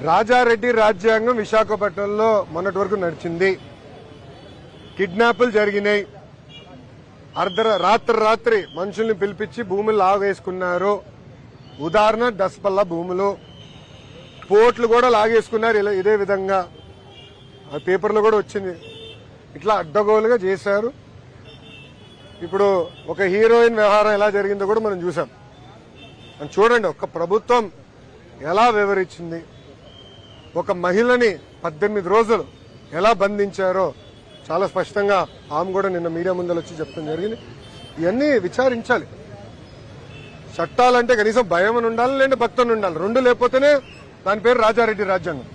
రాజారెడ్డి రాజ్యాంగం విశాఖపట్నంలో మొన్నటి వరకు నడిచింది. కిడ్నాపులు జరిగినాయి. రాత్రి మనుషుల్ని పిలిపించి భూములు లాగేసుకున్నారు. ఉదాహరణ దసపల్ల భూములు, పోర్ట్లు కూడా లాగేసుకున్నారు. ఇదే విధంగా ఆ పేపర్లో కూడా వచ్చింది. ఇట్లా అడ్డగోలుగా చేశారు. ఇప్పుడు ఒక హీరోయిన్ వ్యవహారం ఎలా జరిగిందో కూడా మనం చూసాం. చూడండి, ఒక ప్రభుత్వం ఎలా వివరించింది, ఒక మహిళని 18 రోజులు ఎలా బంధించారో చాలా స్పష్టంగా ఆమె కూడా నిన్న మీడియా ముందర వచ్చి చెప్తాం జరిగింది. ఇవన్నీ విచారించాలి. చట్టాలంటే కనీసం భయం అని ఉండాలి, లేదంటే భక్తుని ఉండాలి. రెండు లేకపోతేనే దాని పేరు రాజారెడ్డి రాజ్యాంగం.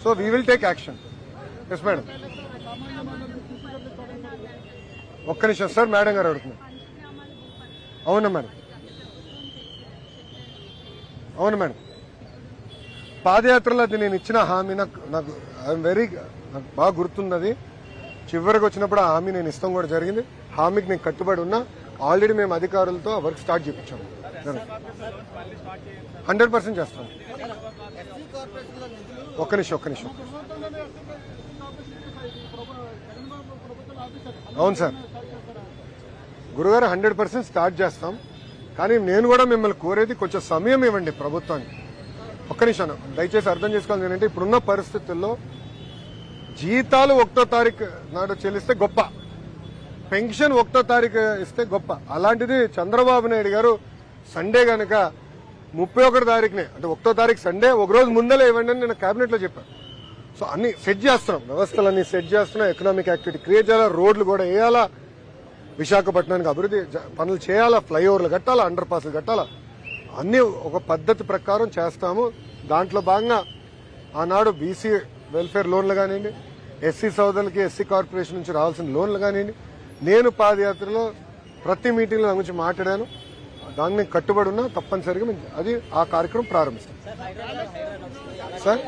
So we will take action. Yes madam. ఒక్క నిమిషం సార్, మేడం గారు అడుగుతున్నారు. అవునా మేడం, అవును మేడం. పాదయాత్రలో అది నేను ఇచ్చిన హామీ నాకు బాగా గుర్తున్నది. చివరికి వచ్చినప్పుడు ఆ హామీ నేను ఇస్తాం కూడా జరిగింది. హామీకి నేను కట్టుబడి ఉన్నా. ఆల్రెడీ మేము అధికారులతో వర్క్ స్టార్ట్ చేయించాము. 100% చేస్తాం. ఒక్క నిమిషం. అవును సార్ గురుగారు, 100% స్టార్ట్ చేస్తాం. కానీ నేను కూడా మిమ్మల్ని కోరేది కొంచెం సమయం ఇవ్వండి ప్రభుత్వానికి. ఒక్క నిమిషం దయచేసి అర్థం చేసుకోవాలి. ఏంటంటే ఇప్పుడున్న పరిస్థితుల్లో జీతాలు 1వ తారీఖు నాడు చెల్లిస్తే గొప్ప, పెన్షన్ 1వ తారీఖు ఇస్తే గొప్ప. అలాంటిది చంద్రబాబు నాయుడు గారు సండే గనక 31 తారీఖునే, అంటే 1వ తారీఖు సండే ఒక రోజు ముందలే ఇవ్వండి అని నేను కేబినెట్ లో చెప్పాను. సో అన్ని సెట్ చేస్తున్నాం, వ్యవస్థలన్నీ సెట్ చేస్తున్నాం. ఎకనామిక్ యాక్టివిటీ క్రియేట్ చేయాలా, రోడ్లు కూడా వేయాలా, విశాఖపట్నానికి అభివృద్ధి పనులు చేయాలా, ఫ్లైఓవర్లు కట్టాలా, అండర్ పాస్లు కట్టాలా, అన్ని ఒక పద్ధతి ప్రకారం చేస్తాము. దాంట్లో భాగంగా ఆనాడు బీసీ వెల్ఫేర్ లోన్లు కానివ్వండి, ఎస్సీ సోదరులకి ఎస్సీ కార్పొరేషన్ నుంచి రావాల్సిన లోన్లు కానివ్వండి, నేను పాదయాత్రలో ప్రతి మీటింగ్లో దాని గురించి మాట్లాడాను. దాన్ని కట్టుబడి ఉన్నా తప్పనిసరిగా అది ఆ కార్యక్రమం ప్రారంభిస్తాం. సార్